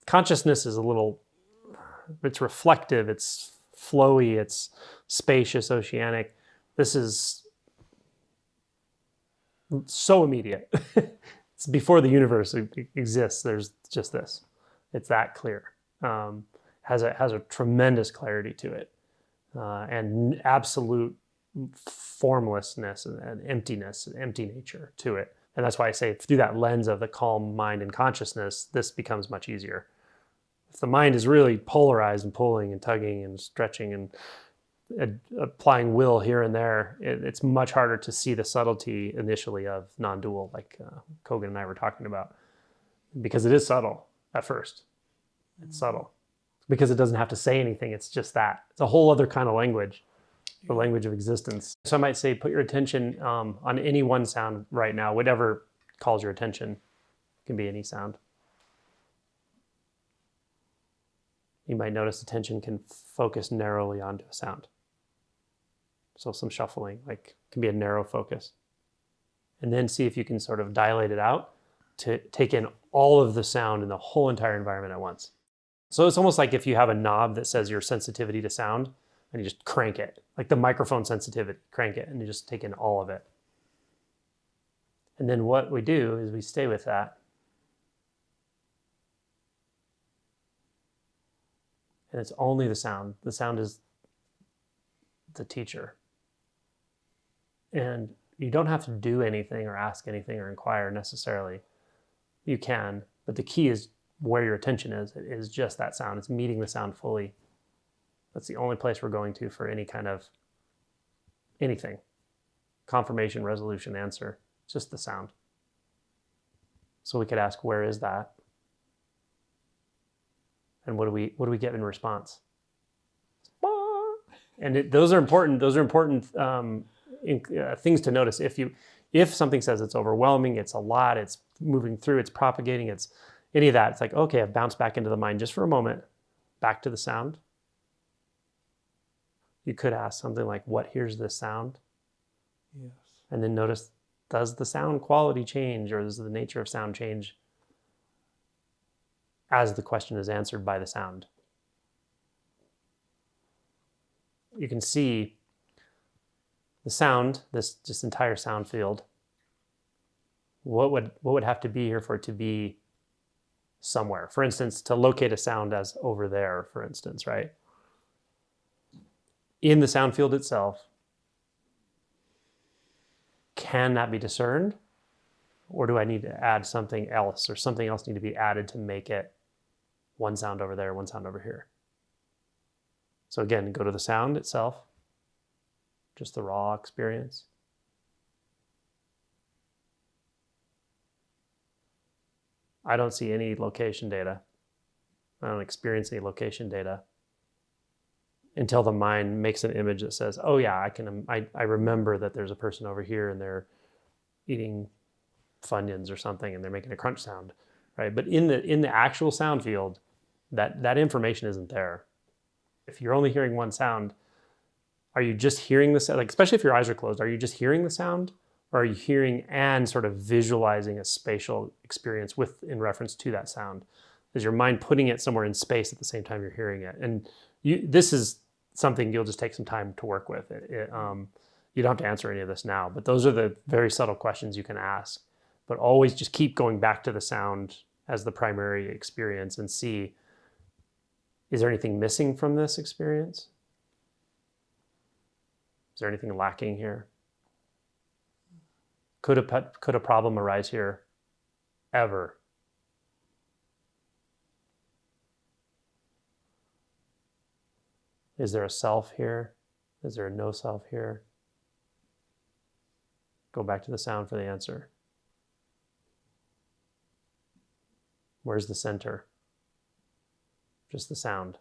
consciousness is a little, it's reflective, it's flowy, it's spacious, oceanic. This is so immediate. It's before the universe exists. There's just this. It's that clear. Has a tremendous clarity to it, and absolute formlessness and emptiness, and empty nature to it. And that's why I say through that lens of the calm mind and consciousness, this becomes much easier. If the mind is really polarized and pulling and tugging and stretching and applying will here and there, it's much harder to see the subtlety initially of non-dual, like Kogan and I were talking about, because it is subtle at first. It's subtle because it doesn't have to say anything. It's just that. It's a whole other kind of language, the language of existence. So I might say put your attention on any one sound right now, whatever calls your attention. It can be any sound. You might notice attention can focus narrowly onto a sound. So some shuffling, like, can be a narrow focus. And then see if you can sort of dilate it out to take in all of the sound in the whole entire environment at once. So it's almost like if you have a knob that says your sensitivity to sound, and you just crank it, like the microphone sensitivity, crank it, and you just take in all of it. And then what we do is we stay with that. And it's only the sound. The sound is the teacher. And you don't have to do anything or ask anything or inquire necessarily. You can, but the key is where your attention is. It is just that sound. It's meeting the sound fully. That's the only place we're going to for any kind of anything. Confirmation, resolution, answer. It's just the sound. So we could ask, where is that? And what do we get in response? And those are important. Those are important things to notice. If something says it's overwhelming, it's a lot, it's moving through, it's propagating, it's any of that, it's like, okay, I've bounced back into the mind just for a moment, back to the sound. You could ask something like, what hears this sound? Yes. And then notice, does the sound quality change, or does the nature of sound change as the question is answered by the sound? You can see the sound, this entire sound field. What would have to be here for it to be somewhere? For instance, to locate a sound as over there, for instance, right? In the sound field itself, can that be discerned? Or do I need to add something else, or something else need to be added to make it one sound over there, one sound over here? So again, go to the sound itself, just the raw experience. I don't see any location data. I don't experience any location data until the mind makes an image that says, oh yeah, I remember that there's a person over here and they're eating Funyuns or something and they're making a crunch sound, right? But in the actual sound field, that information isn't there. If you're only hearing one sound, are you just hearing the sound? Like, especially if your eyes are closed, are you just hearing the sound? Or are you hearing and sort of visualizing a spatial experience in reference to that sound? Is your mind putting it somewhere in space at the same time you're hearing it? And this is something you'll just take some time to work with. You don't have to answer any of this now, but those are the very subtle questions you can ask. But always just keep going back to the sound as the primary experience and see, is there anything missing from this experience? Is there anything lacking here? Could a problem arise here ever? Is there a self here? Is there a no self here? Go back to the sound for the answer. Where's the center? Just the sound.